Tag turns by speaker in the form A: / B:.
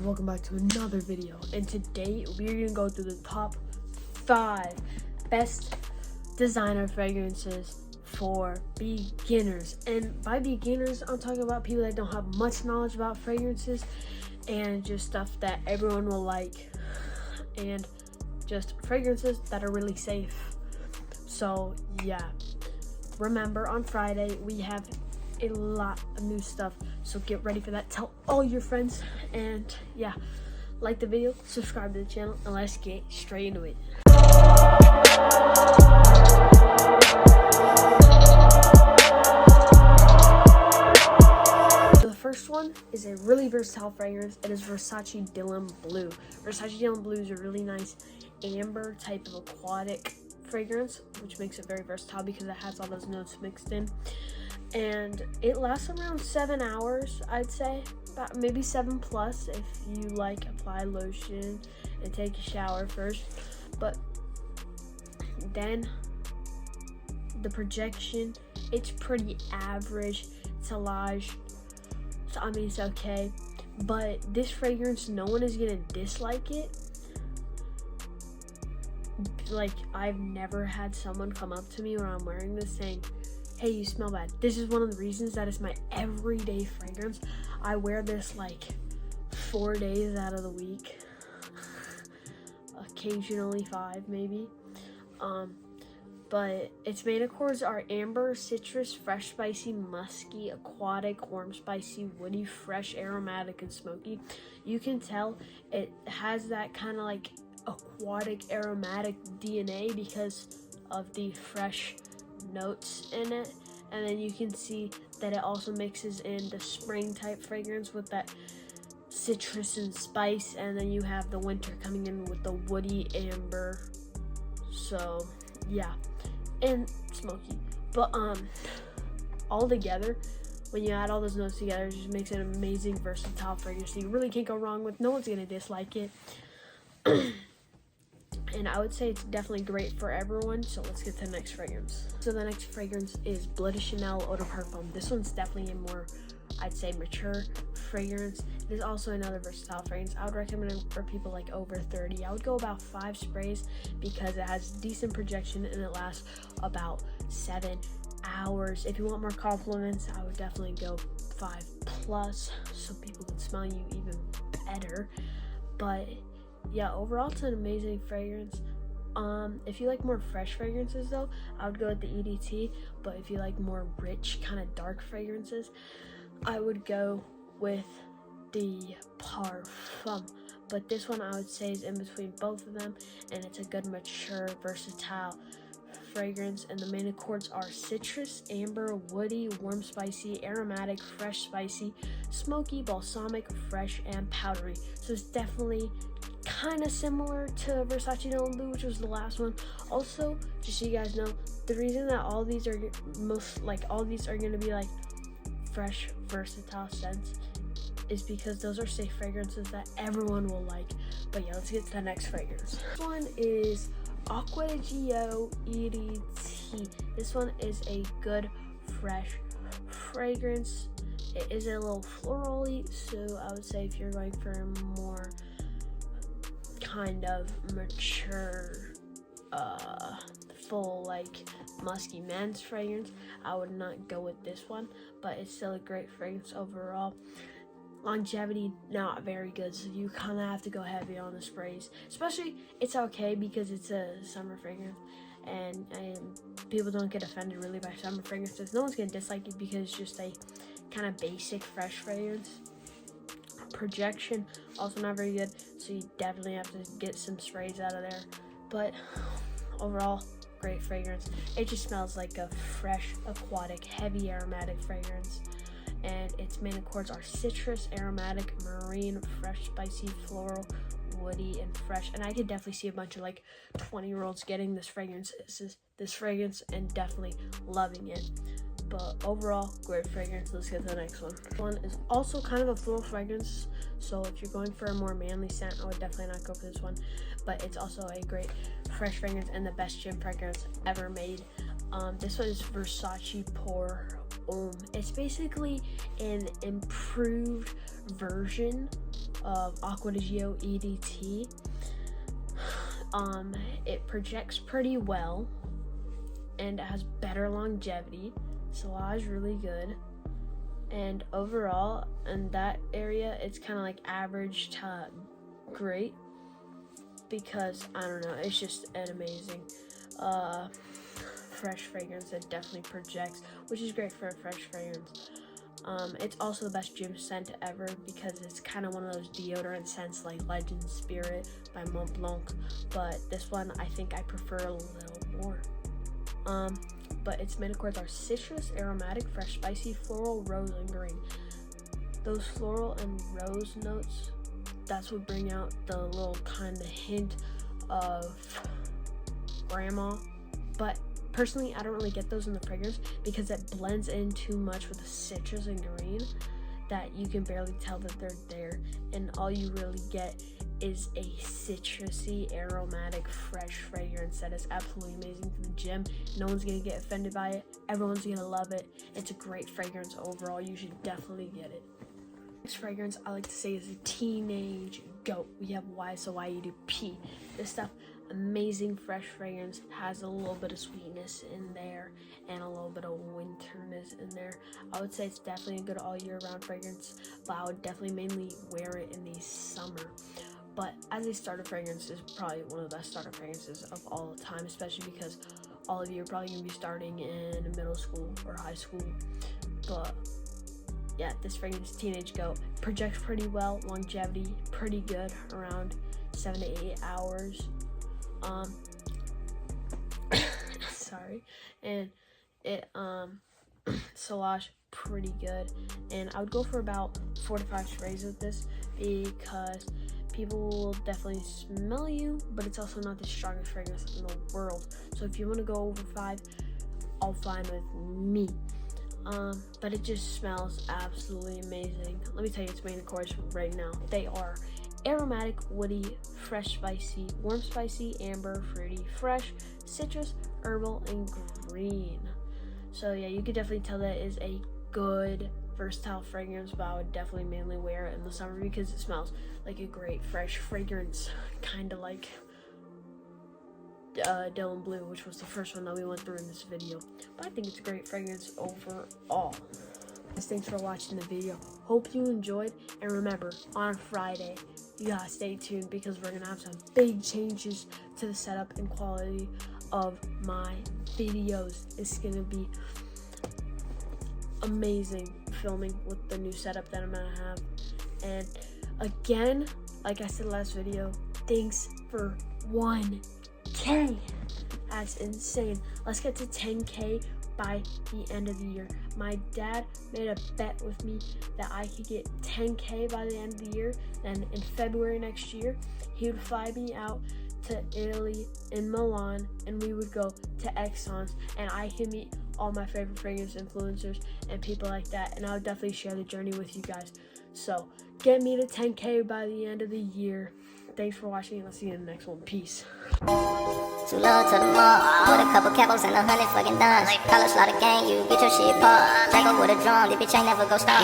A: welcome back to another video, and today we're gonna go through the top 5 best designer fragrances for beginners. And by beginners, I'm talking about people that don't have much knowledge about fragrances and just stuff that everyone will like, and just fragrances that are really safe. So yeah, remember on Friday we have a lot of new stuff, so get ready for that. Tell all your friends, and yeah, like the video, subscribe to the channel, and let's get straight into it. So the first one is a really versatile fragrance. It is Versace Bleu. Versace Bleu is a really nice amber type of aquatic fragrance, which makes it very versatile because it has all those notes mixed in. And it lasts around 7 hours, I'd say, about maybe 7 plus if you like apply lotion and take a shower first. But then the projection, it's pretty average. Tillage, so I mean it's okay. But this fragrance, no one is gonna dislike it. Like, I've never had someone come up to me when I'm wearing this saying, "Hey, you smell bad." This is one of the reasons that it's my everyday fragrance. I wear this like 4 days out of the week, occasionally 5 maybe. But its main accords are amber, citrus, fresh, spicy, musky, aquatic, warm, spicy, woody, fresh, aromatic, and smoky. You can tell it has that kind of like aquatic aromatic DNA because of the fresh notes in it. And then you can see that it also mixes in the spring type fragrance with that citrus and spice, and then you have the winter coming in with the woody amber. So yeah, and smoky. But all together, when you add all those notes together, it just makes it an amazing versatile fragrance. So you really can't go wrong with. No one's gonna dislike it. And I would say it's definitely great for everyone. So let's get to the next fragrance. So the next fragrance is Bleu de Chanel Eau de Parfum. This one's definitely a more, I'd say, mature fragrance. It is also another versatile fragrance. I would recommend it for people like over 30. I would go about 5 sprays because it has decent projection and it lasts about 7 hours. If you want more compliments, I would definitely go 5 plus so people can smell you even better. But yeah, overall it's an amazing fragrance. If you like more fresh fragrances though, I would go with the EDT. But if you like more rich, kind of dark fragrances, I would go with the Parfum. But this one I would say is in between both of them, and it's a good, mature, versatile fragrance. And the main accords are citrus, amber, woody, warm, spicy, aromatic, fresh, spicy, smoky, balsamic, fresh, and powdery. So it's definitely kind of similar to Versace Bleu, which was the last one. Also, just so you guys know, the reason that all these are going to be like fresh, versatile scents is because those are safe fragrances that everyone will like. But yeah, let's get to the next fragrance. This one is Acqua di Gio EDT. This one is a good, fresh fragrance. It is a little florally, so I would say if you're going for a more kind of mature, full, like musky men's fragrance, I would not go with this one, but it's still a great fragrance overall. Longevity, not very good, so you kind of have to go heavy on the sprays. Especially, it's okay because it's a summer fragrance, and people don't get offended really by summer fragrances. No one's gonna dislike it because it's just a kind of basic fresh fragrance. Projection, also not very good, so you definitely have to get some sprays out of there. But overall, great fragrance. It just smells like a fresh, aquatic, heavy aromatic fragrance. And its main accords are citrus, aromatic, marine, fresh, spicy, floral, woody, and fresh. And I could definitely see a bunch of like 20-year-olds getting this fragrance and definitely loving it. But overall, great fragrance. Let's get to the next one. This one is also kind of a floral fragrance, so if you're going for a more manly scent, I would definitely not go for this one. But it's also a great fresh fragrance and the best gym fragrance ever made. This one is Versace Homme. It's basically an improved version of Acqua di Gio EDT. It projects pretty well and it has better longevity. Solage is really good, and overall in that area it's kind of like average to great, because I don't know, it's just an amazing fresh fragrance that definitely projects, which is great for a fresh fragrance. It's also the best gym scent ever because it's kind of one of those deodorant scents like Legend Spirit by Mont Blanc, but this one I think I prefer a little more. But its main accords are citrus, aromatic, fresh, spicy, floral, rose, and green. Those floral and rose notes, that's what bring out the little kind of hint of grandma. But personally, I don't really get those in the fragrance because it blends in too much with the citrus and green that you can barely tell that they're there. And all you really get is a citrusy, aromatic, fresh fragrance that is absolutely amazing for the gym. No one's gonna get offended by it. Everyone's gonna love it. It's a great fragrance overall. You should definitely get it. Next fragrance I like to say is a teenage goat. We have YSL Y EDP. This stuff, amazing fresh fragrance, has a little bit of sweetness in there and a little bit of winterness in there. I would say it's definitely a good all year round fragrance, but I would definitely mainly wear it in the summer. But as a starter fragrance, is probably one of the best starter fragrances of all time, especially because all of you are probably going to be starting in middle school or high school. But yeah, this fragrance, Teenage Goat, projects pretty well, longevity pretty good, around 7 to 8 hours. Sorry, and it Solage pretty good, and I would go for about 4 to 5 sprays with this because people will definitely smell you, but it's also not the strongest fragrance in the world. So if you want to go over 5, all fine with me. But it just smells absolutely amazing. Let me tell you its main accords right now. They are aromatic, woody, fresh, spicy, warm, spicy, amber, fruity, fresh, citrus, herbal, and green. So yeah, you could definitely tell that it is a good versatile fragrance, but I would definitely mainly wear it in the summer because it smells like a great fresh fragrance, kind of like Bleu, which was the first one that we went through in this video. But I think it's a great fragrance overall. Thanks for watching the video. Hope you enjoyed, and remember, on Friday you gotta stay tuned because we're gonna have some big changes to the setup and quality of my videos. It's gonna be amazing filming with the new setup that I'm gonna have. And again, like I said last video, thanks for 1K. That's insane. Let's get to 10K by the end of the year. My dad made a bet with me that I could get 10K by the end of the year. Then in February next year, he would fly me out to Italy in Milan, and we would go to Exxon's, and I could meet all my favorite fragrance influencers and people like that, and I would definitely share the journey with you guys. So get me to 10K by the end of the year. Thanks for watching, and I'll see you in the next one. Peace.
B: Too low to the mall, put a couple capos and 100 fucking dimes. College slaughter gang, you get your shit popped. Draco with a drum, the bitch ain't never go stop.